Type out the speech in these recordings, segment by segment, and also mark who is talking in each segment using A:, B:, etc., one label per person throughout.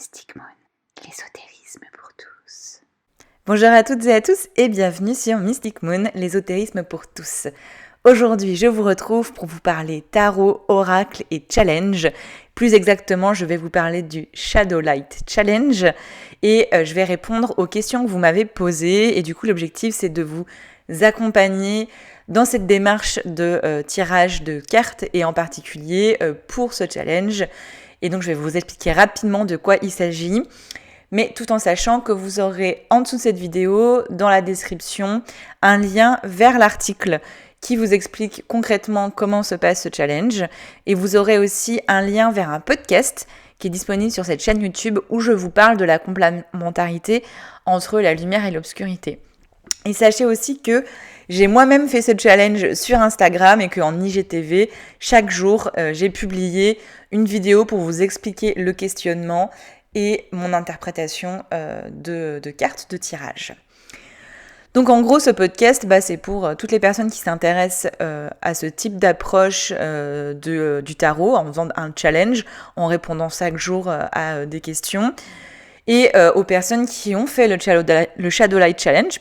A: Mystic Moon, l'ésotérisme pour tous.
B: Bonjour à toutes et à tous et bienvenue sur Mystic Moon, l'ésotérisme pour tous. Aujourd'hui, je vous retrouve pour vous parler tarot, oracle et challenge. Plus exactement, je vais vous parler du Shadow Light Challenge et je vais répondre aux questions que vous m'avez posées. Et du coup, l'objectif, c'est de vous accompagner dans cette démarche de tirage de cartes et en particulier pour ce challenge. Et donc, je vais vous expliquer rapidement de quoi il s'agit, mais tout en sachant que vous aurez en dessous de cette vidéo, dans la description, un lien vers l'article qui vous explique concrètement comment se passe ce challenge. Et vous aurez aussi un lien vers un podcast qui est disponible sur cette chaîne YouTube où je vous parle de la complémentarité entre la lumière et l'obscurité. Et sachez aussi que j'ai moi-même fait ce challenge sur Instagram et qu'en IGTV, chaque jour, j'ai publié une vidéo pour vous expliquer le questionnement et mon interprétation de cartes de tirage. Donc en gros, ce podcast, c'est pour toutes les personnes qui s'intéressent à ce type d'approche du tarot, en faisant un challenge, en répondant chaque jour à des questions, et aux personnes qui ont fait le Shadow Light Challenge,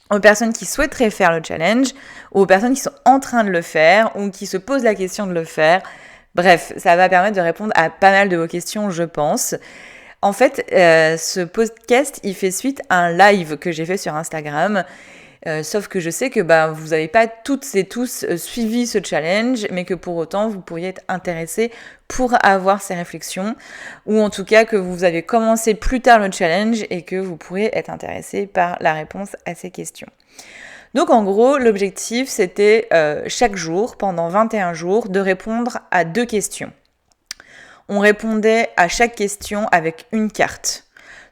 B: aux personnes qui souhaiteraient faire le challenge, ou aux personnes qui sont en train de le faire, ou qui se posent la question de le faire. Bref, ça va permettre de répondre à pas mal de vos questions, je pense. En fait, ce podcast, il fait suite à un live que j'ai fait sur Instagram. Sauf que je sais que vous n'avez pas toutes et tous suivi ce challenge, mais que pour autant, vous pourriez être intéressés pour avoir ces réflexions, ou en tout cas que vous avez commencé plus tard le challenge et que vous pourriez être intéressés par la réponse à ces questions. Donc en gros, l'objectif, c'était chaque jour, pendant 21 jours, de répondre à 2 questions. On répondait à chaque question avec une carte.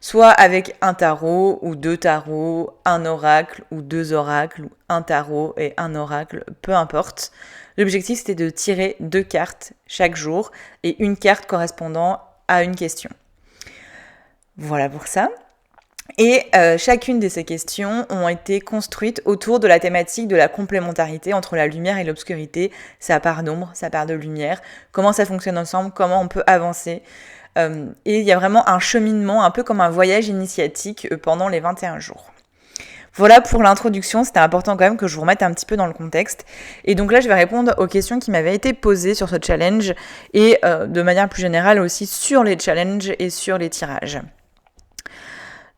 B: Soit avec un tarot ou 2 tarots, un oracle ou 2 oracles, ou un tarot et un oracle, peu importe. L'objectif, c'était de tirer 2 cartes chaque jour et une carte correspondant à une question. Voilà pour ça. Et chacune de ces questions ont été construites autour de la thématique de la complémentarité entre la lumière et l'obscurité, sa part d'ombre, sa part de lumière, comment ça fonctionne ensemble, comment on peut avancer. Et il y a vraiment un cheminement, un peu comme un voyage initiatique pendant les 21 jours. Voilà pour l'introduction, c'était important quand même que je vous remette un petit peu dans le contexte. Et donc là, je vais répondre aux questions qui m'avaient été posées sur ce challenge et de manière plus générale aussi sur les challenges et sur les tirages.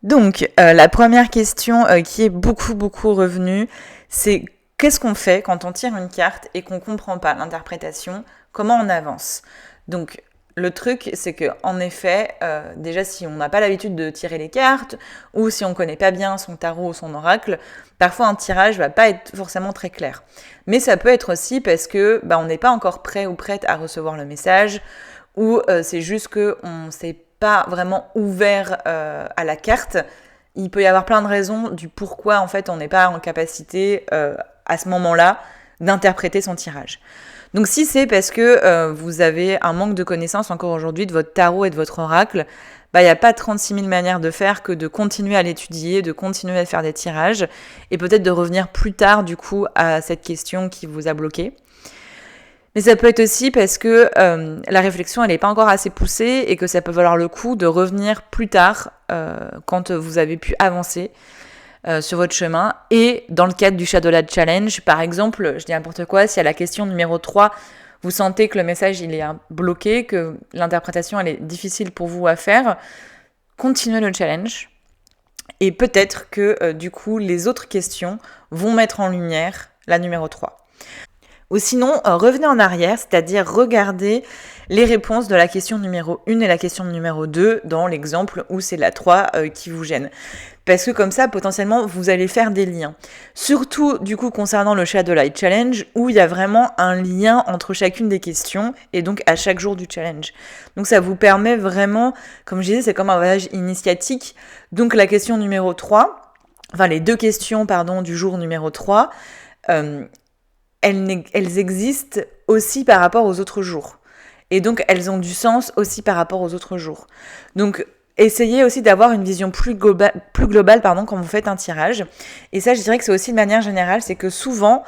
B: Donc, la première question qui est beaucoup revenue, c'est qu'est-ce qu'on fait quand on tire une carte et qu'on ne comprend pas l'interprétation, comment on avance ? Donc, le truc, c'est qu'en effet, déjà si on n'a pas l'habitude de tirer les cartes, ou si on ne connaît pas bien son tarot ou son oracle, parfois un tirage ne va pas être forcément très clair. Mais ça peut être aussi parce que on n'est pas encore prêt ou prête à recevoir le message, ou c'est juste qu'on ne s'est pas vraiment ouvert à la carte. Il peut y avoir plein de raisons du pourquoi en fait on n'est pas en capacité à ce moment-là d'interpréter son tirage. Donc si c'est parce que vous avez un manque de connaissances encore aujourd'hui de votre tarot et de votre oracle, il n'y a pas 36 000 manières de faire que de continuer à l'étudier, de continuer à faire des tirages et peut-être de revenir plus tard du coup à cette question qui vous a bloqué. Mais ça peut être aussi parce que la réflexion elle n'est pas encore assez poussée et que ça peut valoir le coup de revenir plus tard quand vous avez pu avancer sur votre chemin. Et dans le cadre du Shadow Light Challenge, par exemple, je dis n'importe quoi, si à la question numéro 3, vous sentez que le message il est bloqué, que l'interprétation elle est difficile pour vous à faire, continuez le challenge. Et peut-être que du coup, les autres questions vont mettre en lumière la numéro 3. Ou sinon, revenez en arrière, c'est-à-dire regardez les réponses de la question numéro 1 et la question numéro 2 dans l'exemple où c'est la 3 qui vous gêne. Parce que comme ça, potentiellement, vous allez faire des liens. Surtout, du coup, concernant le Shadow Light Challenge, où il y a vraiment un lien entre chacune des questions et donc à chaque jour du challenge. Donc ça vous permet vraiment, comme je disais, c'est comme un voyage initiatique. Donc la question numéro 3, les 2 questions, du jour numéro 3, elles existent aussi par rapport aux autres jours. Et donc, elles ont du sens aussi par rapport aux autres jours. Donc, essayez aussi d'avoir une vision plus globale quand vous faites un tirage. Et ça, je dirais que c'est aussi de manière générale, c'est que souvent,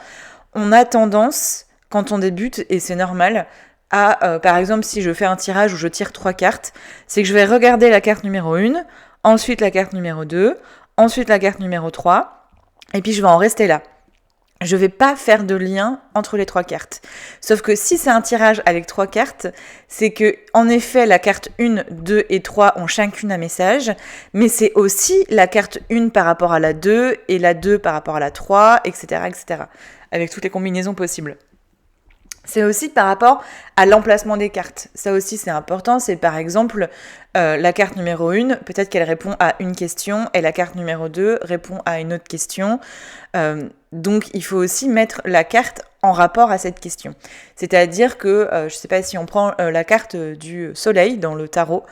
B: on a tendance, quand on débute, et c'est normal, à, par exemple, si je fais un tirage où je tire 3 cartes, c'est que je vais regarder la carte numéro 1, ensuite la carte numéro 2, ensuite la carte numéro 3, et puis je vais en rester là. Je vais pas faire de lien entre les 3 cartes. Sauf que si c'est un tirage avec 3 cartes, c'est que, en effet, la carte 1, 2 et 3 ont chacune un message, mais c'est aussi la carte 1 par rapport à la 2 et la 2 par rapport à la 3, etc., etc., avec toutes les combinaisons possibles. C'est aussi par rapport à l'emplacement des cartes. Ça aussi, c'est important. C'est par exemple la carte numéro 1, peut-être qu'elle répond à une question et la carte numéro 2 répond à une autre question. Donc, il faut aussi mettre la carte en rapport à cette question. C'est-à-dire que, je ne sais pas si on prend la carte du soleil dans le tarot,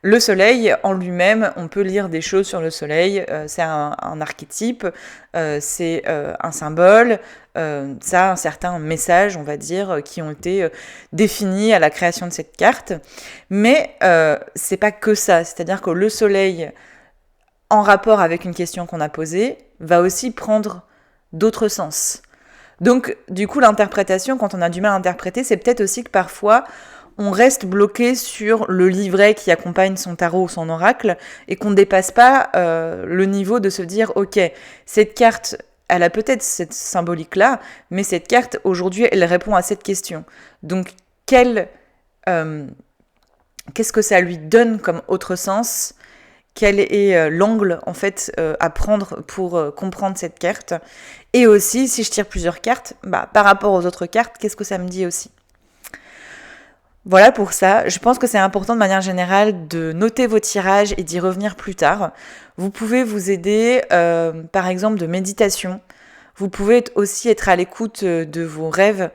B: le soleil en lui-même, on peut lire des choses sur le soleil, c'est un archétype, c'est un symbole, ça a un certain message, on va dire, qui ont été définis à la création de cette carte. Mais c'est pas que ça, c'est-à-dire que le soleil, en rapport avec une question qu'on a posée, va aussi prendre d'autres sens. Donc, du coup, l'interprétation, quand on a du mal à interpréter, c'est peut-être aussi que parfois, on reste bloqué sur le livret qui accompagne son tarot ou son oracle et qu'on ne dépasse pas le niveau de se dire « Ok, cette carte, elle a peut-être cette symbolique-là, mais cette carte, aujourd'hui, elle répond à cette question. Donc, qu'est-ce que ça lui donne comme autre sens ? Quel est l'angle, en fait, à prendre pour comprendre cette carte ? Et aussi, si je tire plusieurs cartes, par rapport aux autres cartes, qu'est-ce que ça me dit aussi ? Voilà pour ça. Je pense que c'est important de manière générale de noter vos tirages et d'y revenir plus tard. Vous pouvez vous aider, par exemple, de méditation. Vous pouvez aussi être à l'écoute de vos rêves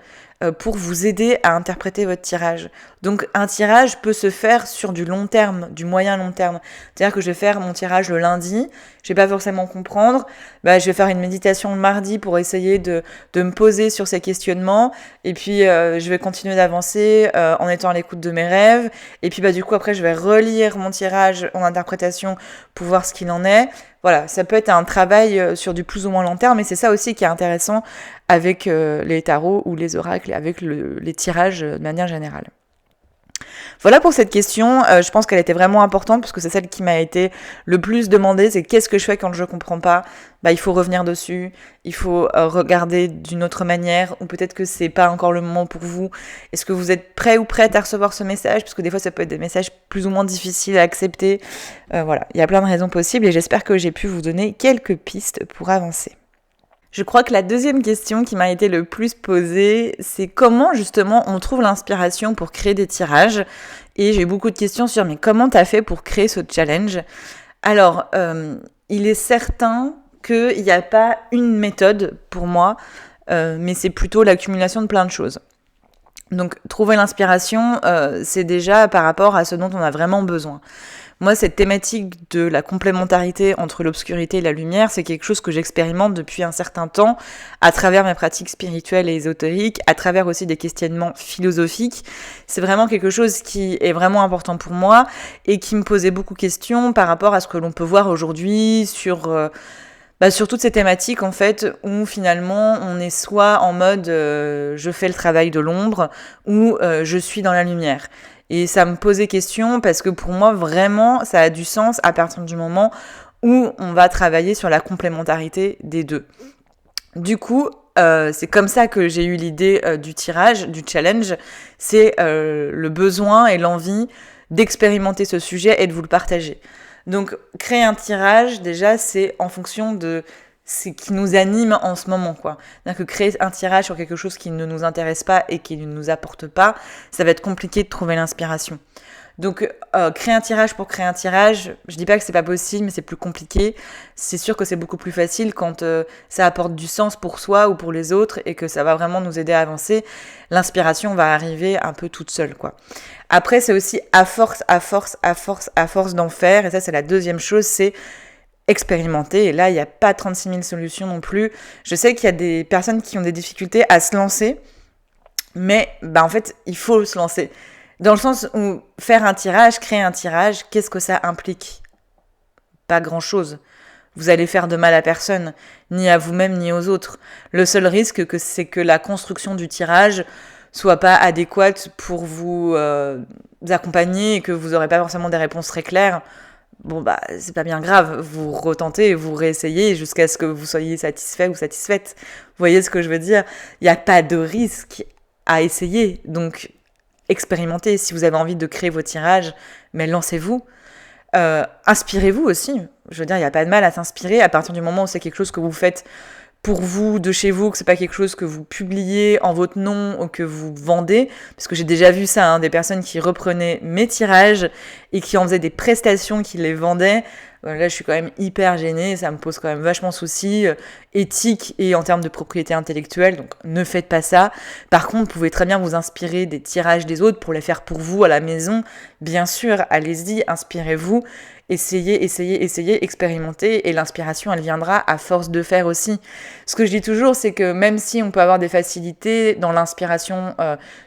B: pour vous aider à interpréter votre tirage. Donc un tirage peut se faire sur du long terme, du moyen long terme. C'est-à-dire que je vais faire mon tirage le lundi, je vais pas forcément comprendre, je vais faire une méditation le mardi pour essayer de me poser sur ces questionnements, et puis je vais continuer d'avancer en étant à l'écoute de mes rêves, et puis du coup après je vais relire mon tirage en interprétation pour voir ce qu'il en est. Voilà, ça peut être un travail sur du plus ou moins long terme, et c'est ça aussi qui est intéressant avec les tarots ou les oracles, avec les tirages de manière générale. Voilà pour cette question, je pense qu'elle était vraiment importante parce que c'est celle qui m'a été le plus demandée, c'est qu'est-ce que je fais quand je comprends pas ? Il faut revenir dessus, il faut regarder d'une autre manière, ou peut-être que c'est pas encore le moment pour vous. Est-ce que vous êtes prêt ou prête à recevoir ce message ? Parce que des fois ça peut être des messages plus ou moins difficiles à accepter. Voilà, il y a plein de raisons possibles et j'espère que j'ai pu vous donner quelques pistes pour avancer. Je crois que la deuxième question qui m'a été le plus posée, c'est comment justement on trouve l'inspiration pour créer des tirages. Et j'ai eu beaucoup de questions sur mais comment t'as fait pour créer ce challenge ? Alors, il est certain qu'il n'y a pas une méthode pour moi, mais c'est plutôt l'accumulation de plein de choses. Donc, trouver l'inspiration, c'est déjà par rapport à ce dont on a vraiment besoin. Moi, cette thématique de la complémentarité entre l'obscurité et la lumière, c'est quelque chose que j'expérimente depuis un certain temps à travers mes pratiques spirituelles et ésotériques, à travers aussi des questionnements philosophiques. C'est vraiment quelque chose qui est vraiment important pour moi et qui me posait beaucoup de questions par rapport à ce que l'on peut voir aujourd'hui sur toutes ces thématiques en fait où finalement on est soit en mode je fais le travail de l'ombre ou je suis dans la lumière. Et ça me posait question parce que pour moi, vraiment, ça a du sens à partir du moment où on va travailler sur la complémentarité des deux. Du coup, c'est comme ça que j'ai eu l'idée du tirage, du challenge. C'est le besoin et l'envie d'expérimenter ce sujet et de vous le partager. Donc, créer un tirage, déjà, c'est en fonction de ce qui nous anime en ce moment, quoi. C'est-à-dire que créer un tirage sur quelque chose qui ne nous intéresse pas et qui ne nous apporte pas, ça va être compliqué de trouver l'inspiration. Donc, créer un tirage pour créer un tirage, je dis pas que c'est pas possible, mais c'est plus compliqué. C'est sûr que c'est beaucoup plus facile quand ça apporte du sens pour soi ou pour les autres et que ça va vraiment nous aider à avancer. L'inspiration va arriver un peu toute seule, quoi. Après, c'est aussi à force d'en faire, et ça, c'est la deuxième chose, c'est expérimenter. Et là, il n'y a pas 36 000 solutions non plus. Je sais qu'il y a des personnes qui ont des difficultés à se lancer, mais en fait, il faut se lancer. Dans le sens où faire un tirage, créer un tirage, qu'est-ce que ça implique ? Pas grand-chose. Vous allez faire de mal à personne, ni à vous-même, ni aux autres. Le seul risque, c'est que la construction du tirage soit pas adéquate pour vous accompagner et que vous n'aurez pas forcément des réponses très claires, bon bah c'est pas bien grave, vous retentez, vous réessayez jusqu'à ce que vous soyez satisfait ou satisfaite. Vous voyez ce que je veux dire ? Il n'y a pas de risque à essayer, donc expérimentez. Si vous avez envie de créer vos tirages, mais lancez-vous. Inspirez-vous aussi. Je veux dire, il n'y a pas de mal à s'inspirer à partir du moment où c'est quelque chose que vous faites pour vous, de chez vous, que c'est pas quelque chose que vous publiez en votre nom ou que vous vendez, parce que j'ai déjà vu ça, des personnes qui reprenaient mes tirages et qui en faisaient des prestations, qui les vendaient. Là, je suis quand même hyper gênée, ça me pose quand même vachement souci, éthique et en termes de propriété intellectuelle, donc ne faites pas ça. Par contre, vous pouvez très bien vous inspirer des tirages des autres pour les faire pour vous à la maison. Bien sûr, allez-y, inspirez-vous. Essayez, expérimentez, et l'inspiration, elle viendra à force de faire aussi. Ce que je dis toujours, c'est que même si on peut avoir des facilités dans l'inspiration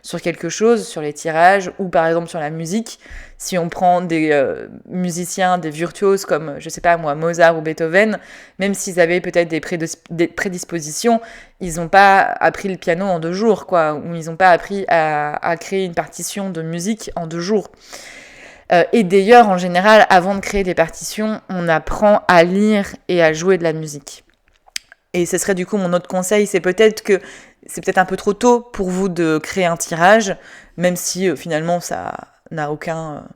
B: sur quelque chose, sur les tirages, ou par exemple sur la musique, si on prend des musiciens, des virtuoses comme, je sais pas moi, Mozart ou Beethoven, même s'ils avaient peut-être des prédispositions, ils n'ont pas appris le piano en 2 jours, quoi, ou ils n'ont pas appris à créer une partition de musique en 2 jours. Et d'ailleurs, en général, avant de créer des partitions, on apprend à lire et à jouer de la musique. Et ce serait du coup mon autre conseil, c'est peut-être un peu trop tôt pour vous de créer un tirage, même si finalement ça n'a aucun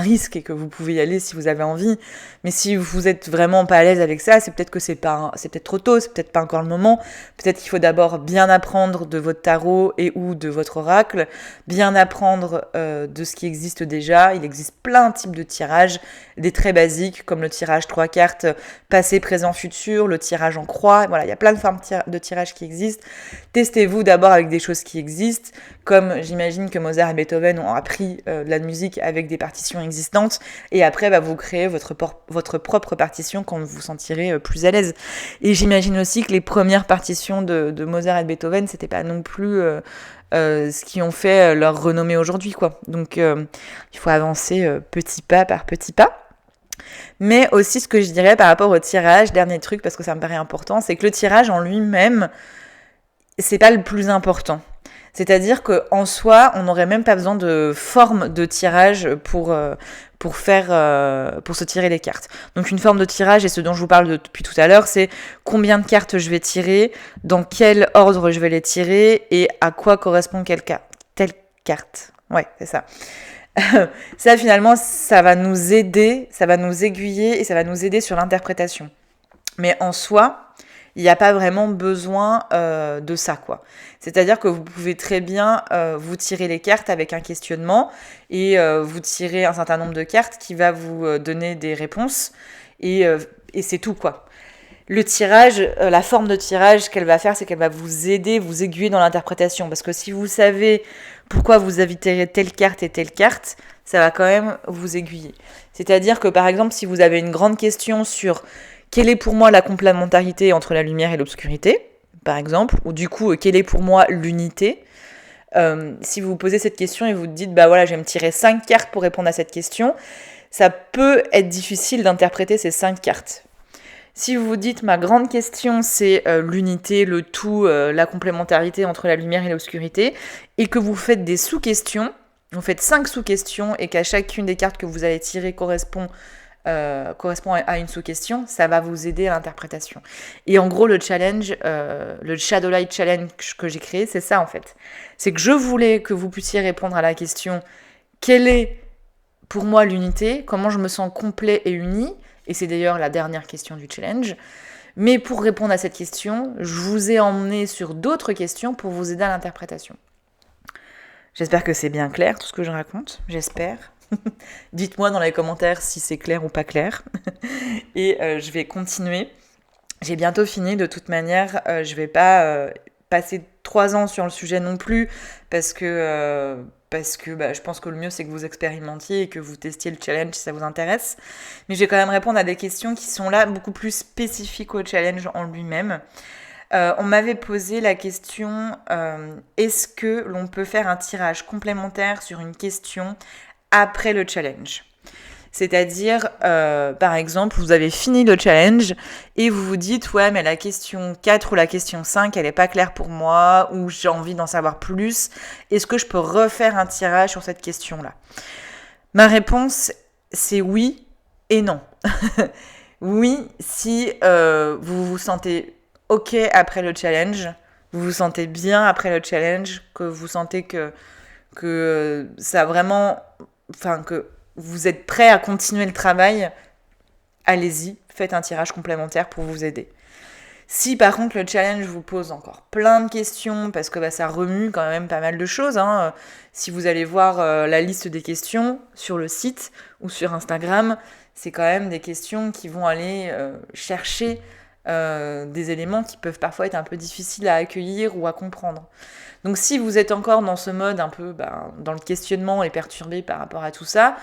B: risque et que vous pouvez y aller si vous avez envie. Mais si vous êtes vraiment pas à l'aise avec ça, c'est peut-être trop tôt, c'est peut-être pas encore le moment. Peut-être qu'il faut d'abord bien apprendre de votre tarot et ou de votre oracle, bien apprendre de ce qui existe déjà. Il existe plein de types de tirages, des très basiques comme le tirage 3 cartes passé, présent, futur, le tirage en croix. Voilà, il y a plein de formes de tirages qui existent. Testez-vous d'abord avec des choses qui existent, comme j'imagine que Mozart et Beethoven ont appris de la musique avec des partitions existantes, et après vous créez votre propre partition quand vous vous sentirez plus à l'aise. Et j'imagine aussi que les premières partitions de Mozart et de Beethoven, c'était pas non plus ce qui ont fait leur renommée aujourd'hui, quoi. Donc il faut avancer petit pas par petit pas. Mais aussi, ce que je dirais par rapport au tirage, dernier truc, parce que ça me paraît important, c'est que le tirage en lui-même, c'est pas le plus important. C'est-à-dire qu'en soi, on n'aurait même pas besoin de forme de tirage pour se tirer les cartes. Donc une forme de tirage, et ce dont je vous parle depuis tout à l'heure, c'est combien de cartes je vais tirer, dans quel ordre je vais les tirer, et à quoi correspond telle carte. Ouais, c'est ça. Ça, finalement, ça va nous aider, ça va nous aiguiller, et ça va nous aider sur l'interprétation. Mais en soi, il n'y a pas vraiment besoin de ça, quoi. C'est-à-dire que vous pouvez très bien vous tirer les cartes avec un questionnement et vous tirer un certain nombre de cartes qui va vous donner des réponses et c'est tout, quoi. Le tirage, la forme de tirage qu'elle va faire, c'est qu'elle va vous aider, vous aiguiller dans l'interprétation. Parce que si vous savez pourquoi vous avez tiré telle carte et telle carte, ça va quand même vous aiguiller. C'est-à-dire que par exemple, si vous avez une grande question sur quelle est pour moi la complémentarité entre la lumière et l'obscurité, par exemple, ou du coup, quelle est pour moi l'unité, si vous vous posez cette question et vous dites, je vais me tirer 5 cartes pour répondre à cette question, ça peut être difficile d'interpréter ces 5 cartes. Si vous vous dites, ma grande question, c'est l'unité, le tout, la complémentarité entre la lumière et l'obscurité, et que vous faites des sous-questions, vous faites 5 sous-questions, et qu'à chacune des cartes que vous allez tirer correspond à une sous-question, ça va vous aider à l'interprétation. Et en gros, le challenge, le Shadowlight Challenge que j'ai créé, c'est ça en fait. C'est que je voulais que vous puissiez répondre à la question « Quelle est pour moi l'unité ? Comment je me sens complet et uni ?» Et c'est d'ailleurs la dernière question du challenge. Mais pour répondre à cette question, je vous ai emmené sur d'autres questions pour vous aider à l'interprétation. J'espère que c'est bien clair tout ce que je raconte, j'espère. Dites-moi dans les commentaires si c'est clair ou pas clair. Et je vais continuer. J'ai bientôt fini, de toute manière. Je vais pas passer 3 ans sur le sujet non plus, parce que je pense que le mieux c'est que vous expérimentiez et que vous testiez le challenge si ça vous intéresse. Mais je vais quand même répondre à des questions qui sont là beaucoup plus spécifiques au challenge en lui-même. On m'avait posé la question, est-ce que l'on peut faire un tirage complémentaire sur une question après le challenge ? C'est-à-dire, par exemple, vous avez fini le challenge et vous vous dites « Ouais, mais la question 4 ou la question 5, elle n'est pas claire pour moi ou j'ai envie d'en savoir plus. Est-ce que je peux refaire un tirage sur cette question-là ?» Ma réponse, c'est oui et non. Oui, si vous vous sentez OK après le challenge, vous vous sentez bien après le challenge, que vous sentez que ça a vraiment... Enfin, que vous êtes prêt à continuer le travail, allez-y, faites un tirage complémentaire pour vous aider. Si par contre le challenge vous pose encore plein de questions, parce que ça remue quand même pas mal de choses, hein. Si vous allez voir la liste des questions sur le site ou sur Instagram, c'est quand même des questions qui vont aller chercher des éléments qui peuvent parfois être un peu difficiles à accueillir ou à comprendre. Donc si vous êtes encore dans ce mode un peu dans le questionnement et perturbé par rapport à tout ça,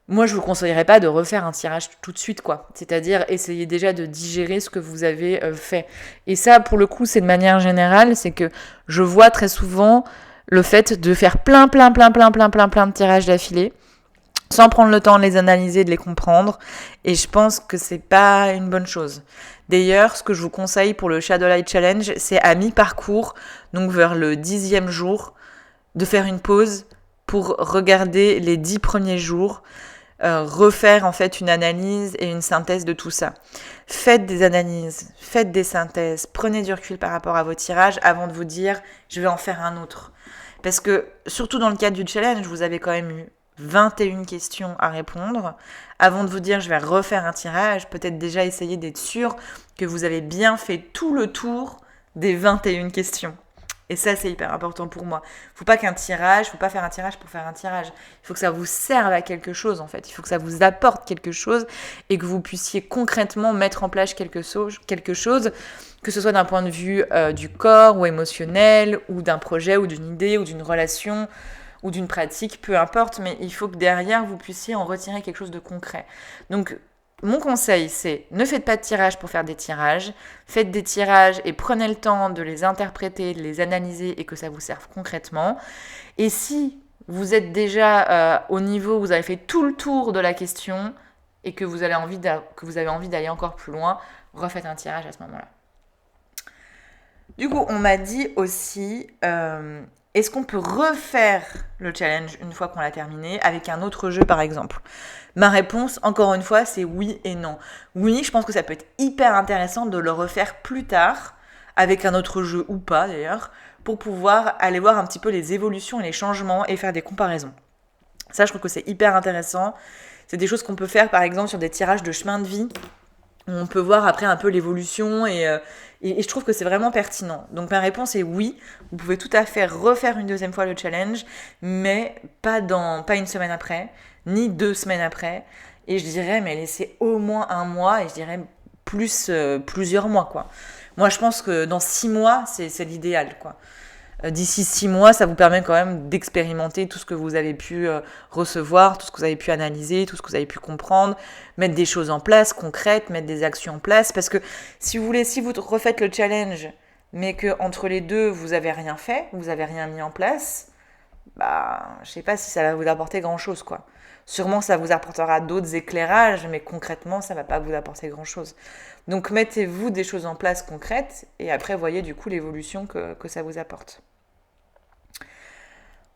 B: moi je vous conseillerais pas de refaire un tirage tout de suite, quoi. C'est-à-dire essayer déjà de digérer ce que vous avez fait. Et ça, pour le coup, c'est de manière générale, c'est que je vois très souvent le fait de faire plein de tirages d'affilée, sans prendre le temps de les analyser, de les comprendre. Et je pense que c'est pas une bonne chose. D'ailleurs, ce que je vous conseille pour le Shadowlight Challenge, c'est à mi-parcours, donc vers le 10e jour, de faire une pause pour regarder les 10 premiers jours, refaire en fait une analyse et une synthèse de tout ça. Faites des analyses, faites des synthèses, prenez du recul par rapport à vos tirages avant de vous dire « je vais en faire un autre ». Parce que, surtout dans le cadre du challenge, vous avez quand même eu 21 questions à répondre. Avant de vous dire je vais refaire un tirage, peut-être déjà essayer d'être sûr que vous avez bien fait tout le tour des 21 questions. Et ça, c'est hyper important pour moi. Faut pas faire un tirage pour faire un tirage. Il faut que ça vous serve à quelque chose, en fait. Il faut que ça vous apporte quelque chose et que vous puissiez concrètement mettre en place quelque chose, que ce soit d'un point de vue du corps ou émotionnel, ou d'un projet, ou d'une idée, ou d'une relation, ou d'une pratique, peu importe, mais il faut que derrière, vous puissiez en retirer quelque chose de concret. Donc, mon conseil, c'est ne faites pas de tirage pour faire des tirages, faites des tirages et prenez le temps de les interpréter, de les analyser et que ça vous serve concrètement. Et si vous êtes déjà au niveau où vous avez fait tout le tour de la question et que vous avez envie d'aller encore plus loin, refaites un tirage à ce moment-là. Du coup, on m'a dit aussi, est-ce qu'on peut refaire le challenge une fois qu'on l'a terminé avec un autre jeu par exemple ? Ma réponse, encore une fois, c'est oui et non. Oui, je pense que ça peut être hyper intéressant de le refaire plus tard, avec un autre jeu ou pas d'ailleurs, pour pouvoir aller voir un petit peu les évolutions et les changements et faire des comparaisons. Ça, je trouve que c'est hyper intéressant. C'est des choses qu'on peut faire par exemple sur des tirages de chemin de vie, où on peut voir après un peu l'évolution et je trouve que c'est vraiment pertinent. Donc ma réponse est oui, vous pouvez tout à fait refaire une deuxième fois le challenge, mais pas une semaine après, ni 2 semaines après. Et je dirais, mais laissez au moins un mois, et je dirais plusieurs mois, quoi. Moi, je pense que dans 6 mois, c'est l'idéal, quoi. D'ici 6 mois, ça vous permet quand même d'expérimenter tout ce que vous avez pu recevoir, tout ce que vous avez pu analyser, tout ce que vous avez pu comprendre, mettre des choses en place concrètes, mettre des actions en place. Parce que si vous refaites le challenge, mais que entre les deux, vous avez rien fait, vous avez rien mis en place, je sais pas si ça va vous apporter grand-chose, quoi. Sûrement, ça vous apportera d'autres éclairages, mais concrètement, ça va pas vous apporter grand-chose. Donc, mettez-vous des choses en place concrètes, et après, voyez du coup l'évolution que ça vous apporte.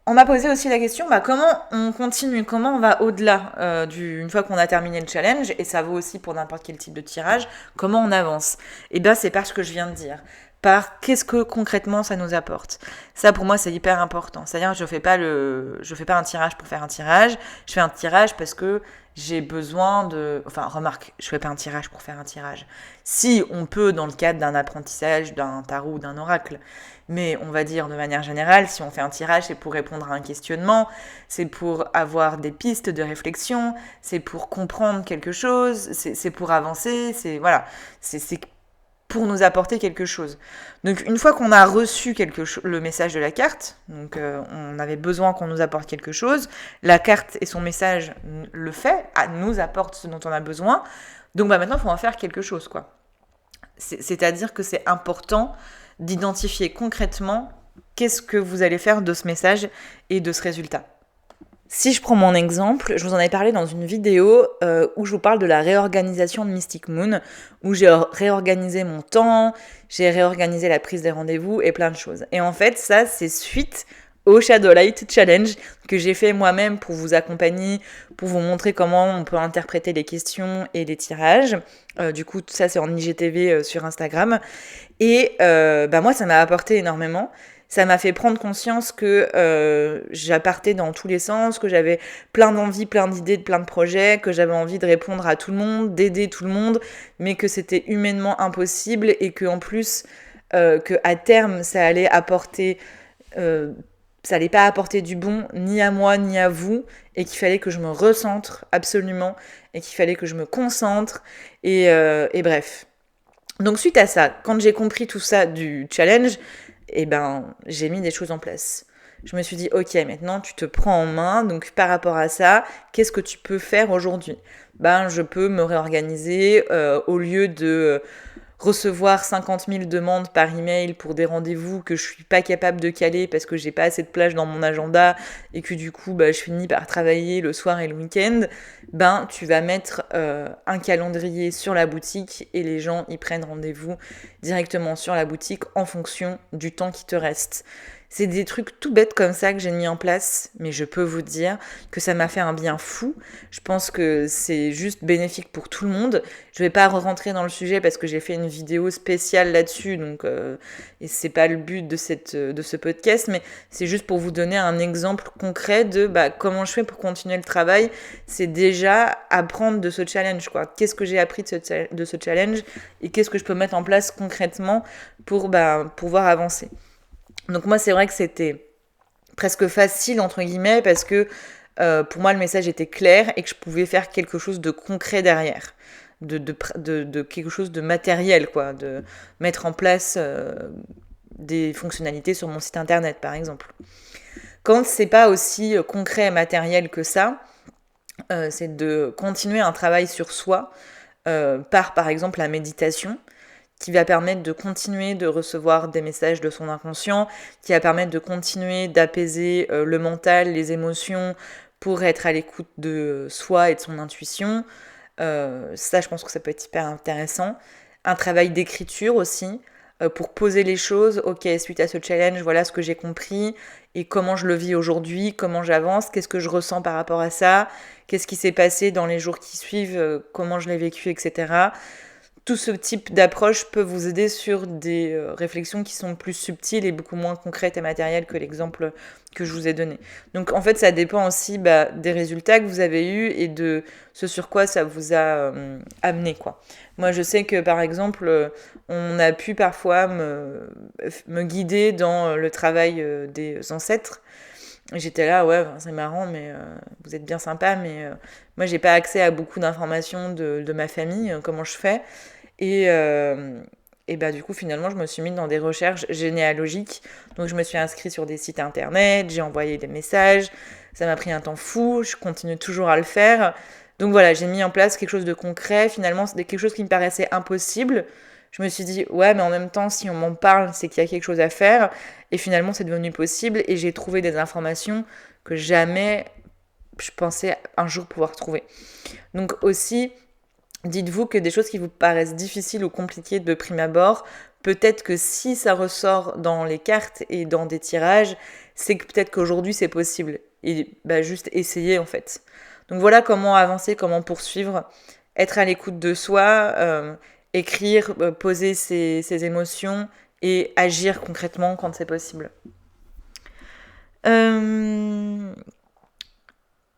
B: On m'a posé aussi la question, comment on continue, comment on va au-delà une fois qu'on a terminé le challenge, et ça vaut aussi pour n'importe quel type de tirage, comment on avance ? Et c'est par ce que je viens de dire, par qu'est-ce que concrètement ça nous apporte. Ça pour moi c'est hyper important, c'est-à-dire que je fais pas un tirage pour faire un tirage, je fais un tirage parce que j'ai besoin je fais pas un tirage pour faire un tirage. Si on peut dans le cadre d'un apprentissage, d'un tarot ou d'un oracle, mais on va dire de manière générale, si on fait un tirage, c'est pour répondre à un questionnement, c'est pour avoir des pistes de réflexion, c'est pour comprendre quelque chose, c'est pour avancer, c'est pour nous apporter quelque chose. Donc une fois qu'on a reçu le message de la carte, donc on avait besoin qu'on nous apporte quelque chose, la carte et son message le fait, nous apporte ce dont on a besoin, donc maintenant il faut en faire quelque chose, quoi. C'est-à-dire que c'est important d'identifier concrètement qu'est-ce que vous allez faire de ce message et de ce résultat. Si je prends mon exemple, je vous en avais parlé dans une vidéo où je vous parle de la réorganisation de Mystic Moon, où j'ai réorganisé mon temps, j'ai réorganisé la prise des rendez-vous et plein de choses. Et en fait, ça, c'est suite au Shadowlight Challenge que j'ai fait moi-même pour vous accompagner, pour vous montrer comment on peut interpréter les questions et les tirages. Du coup, tout ça, c'est en IGTV sur Instagram. Et moi, ça m'a apporté énormément. Ça m'a fait prendre conscience que j'appartais dans tous les sens, que j'avais plein d'envies, plein d'idées, plein de projets, que j'avais envie de répondre à tout le monde, d'aider tout le monde, mais que c'était humainement impossible et que en plus, que à terme, ça allait apporter, ça allait pas apporter du bon ni à moi ni à vous, et qu'il fallait que je me recentre absolument, et qu'il fallait que je me concentre, et bref. Donc suite à ça, quand j'ai compris tout ça du challenge, j'ai mis des choses en place. Je me suis dit, ok, maintenant tu te prends en main, donc par rapport à ça, qu'est-ce que tu peux faire aujourd'hui ? Je peux me réorganiser au lieu de recevoir 50 000 demandes par email pour des rendez-vous que je suis pas capable de caler parce que j'ai pas assez de plage dans mon agenda et que du coup je finis par travailler le soir et le week-end, tu vas mettre un calendrier sur la boutique et les gens y prennent rendez-vous directement sur la boutique en fonction du temps qui te reste. C'est des trucs tout bêtes comme ça que j'ai mis en place, mais je peux vous dire que ça m'a fait un bien fou. Je pense que c'est juste bénéfique pour tout le monde. Je vais pas rentrer dans le sujet parce que j'ai fait une vidéo spéciale là-dessus, donc et c'est pas le but de ce podcast, mais c'est juste pour vous donner un exemple concret de comment je fais pour continuer le travail. C'est déjà apprendre de ce challenge, quoi. Qu'est-ce que j'ai appris de ce challenge et qu'est-ce que je peux mettre en place concrètement pour pouvoir avancer. Donc moi, c'est vrai que c'était presque facile, entre guillemets, parce que pour moi, le message était clair et que je pouvais faire quelque chose de concret derrière, de quelque chose de matériel, quoi, de mettre en place des fonctionnalités sur mon site internet, par exemple. Quand c'est pas aussi concret et matériel que ça, c'est de continuer un travail sur soi par exemple, la méditation, qui va permettre de continuer de recevoir des messages de son inconscient, qui va permettre de continuer d'apaiser le mental, les émotions, pour être à l'écoute de soi et de son intuition. Ça, je pense que ça peut être hyper intéressant. Un travail d'écriture aussi, pour poser les choses. Ok, suite à ce challenge, voilà ce que j'ai compris et comment je le vis aujourd'hui, comment j'avance, qu'est-ce que je ressens par rapport à ça, qu'est-ce qui s'est passé dans les jours qui suivent, comment je l'ai vécu, etc. Tout ce type d'approche peut vous aider sur des réflexions qui sont plus subtiles et beaucoup moins concrètes et matérielles que l'exemple que je vous ai donné. Donc en fait, ça dépend aussi des résultats que vous avez eus et de ce sur quoi ça vous a amené, quoi. Moi, je sais que par exemple, on a pu parfois me guider dans le travail des ancêtres. J'étais là, ouais, c'est marrant, mais vous êtes bien sympa, mais moi, j'ai pas accès à beaucoup d'informations de ma famille, comment je fais. Et du coup, finalement, je me suis mise dans des recherches généalogiques. Donc, je me suis inscrite sur des sites internet, j'ai envoyé des messages. Ça m'a pris un temps fou, je continue toujours à le faire. Donc voilà, j'ai mis en place quelque chose de concret. Finalement, c'était quelque chose qui me paraissait impossible. Je me suis dit, ouais, mais en même temps, si on m'en parle, c'est qu'il y a quelque chose à faire. Et finalement, c'est devenu possible. Et j'ai trouvé des informations que jamais je pensais un jour pouvoir trouver. Donc aussi, dites-vous que des choses qui vous paraissent difficiles ou compliquées de prime abord, peut-être que si ça ressort dans les cartes et dans des tirages, c'est que peut-être qu'aujourd'hui c'est possible. Et juste essayer en fait. Donc voilà comment avancer, comment poursuivre, être à l'écoute de soi, écrire, poser ses émotions et agir concrètement quand c'est possible.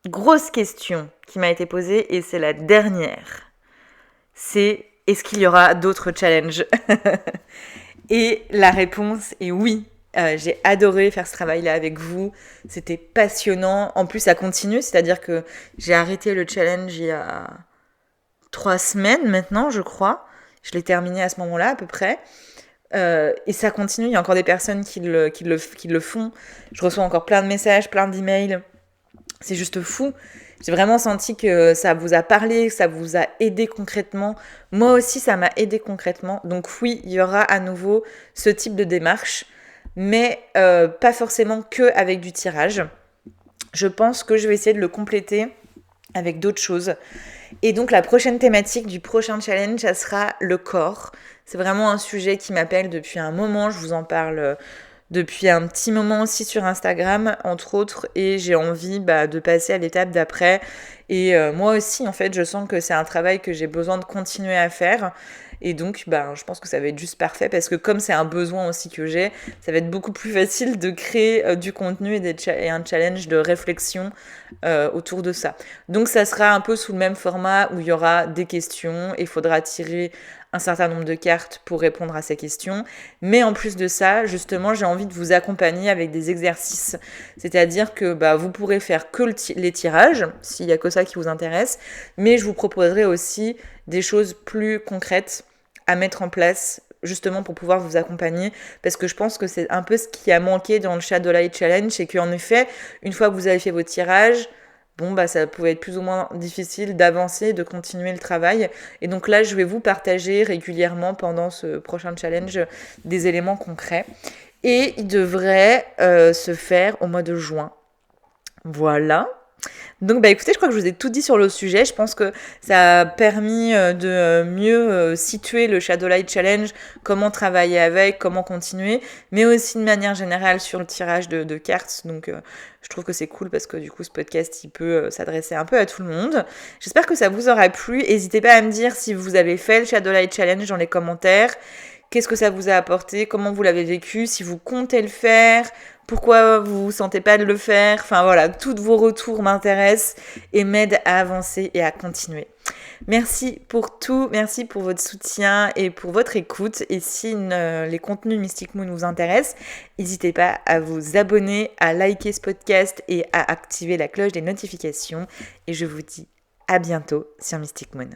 B: Grosse question qui m'a été posée et c'est la dernière. C'est est-ce qu'il y aura d'autres challenges ? Et la réponse est oui. J'ai adoré faire ce travail-là avec vous. C'était passionnant. En plus, ça continue, c'est-à-dire que j'ai arrêté le challenge il y a 3 semaines maintenant, je crois. Je l'ai terminé à ce moment-là, à peu près. Et ça continue. Il y a encore des personnes qui le font. Je reçois encore plein de messages, plein d'emails. C'est juste fou. J'ai vraiment senti que ça vous a parlé, que ça vous a aidé concrètement. Moi aussi, ça m'a aidé concrètement. Donc oui, il y aura à nouveau ce type de démarche, mais pas forcément que avec du tirage. je pense que je vais essayer de le compléter avec d'autres choses. Et donc la prochaine thématique du prochain challenge, ça sera le corps. C'est vraiment un sujet qui m'appelle depuis un moment, je vous en parle depuis un petit moment aussi sur Instagram, entre autres, et j'ai envie de passer à l'étape d'après. Et moi aussi, en fait, je sens que c'est un travail que j'ai besoin de continuer à faire. Et donc, je pense que ça va être juste parfait parce que comme c'est un besoin aussi que j'ai, ça va être beaucoup plus facile de créer du contenu et un challenge de réflexion autour de ça. Donc, ça sera un peu sous le même format où il y aura des questions et il faudra tirer un certain nombre de cartes pour répondre à ces questions. Mais en plus de ça, justement, j'ai envie de vous accompagner avec des exercices. C'est-à-dire que vous pourrez faire que les tirages, s'il n'y a que ça qui vous intéresse, mais je vous proposerai aussi des choses plus concrètes à mettre en place justement pour pouvoir vous accompagner, parce que je pense que c'est un peu ce qui a manqué dans le Shadowlight Challenge, c'est qu'en effet, une fois que vous avez fait vos tirages, ça pouvait être plus ou moins difficile d'avancer, de continuer le travail. Et donc là, je vais vous partager régulièrement pendant ce prochain challenge des éléments concrets. Et il devrait se faire au mois de juin. Voilà. Donc écoutez, je crois que je vous ai tout dit sur le sujet. Je pense que ça a permis de mieux situer le Shadowlight Challenge, comment travailler avec, comment continuer, mais aussi de manière générale sur le tirage de cartes. Donc je trouve que c'est cool parce que du coup ce podcast il peut s'adresser un peu à tout le monde. J'espère que ça vous aura plu. N'hésitez pas à me dire si vous avez fait le Shadowlight Challenge dans les commentaires. Qu'est-ce que ça vous a apporté? Comment vous l'avez vécu? Si vous comptez le faire? Pourquoi vous vous sentez pas de le faire? Enfin voilà, tous vos retours m'intéressent et m'aident à avancer et à continuer. Merci pour tout, merci pour votre soutien et pour votre écoute. Et si les contenus Mystic Moon vous intéressent, n'hésitez pas à vous abonner, à liker ce podcast et à activer la cloche des notifications. Et je vous dis à bientôt sur Mystic Moon.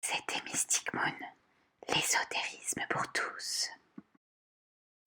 A: C'était Mystic Moon, l'ésotérisme pour tous.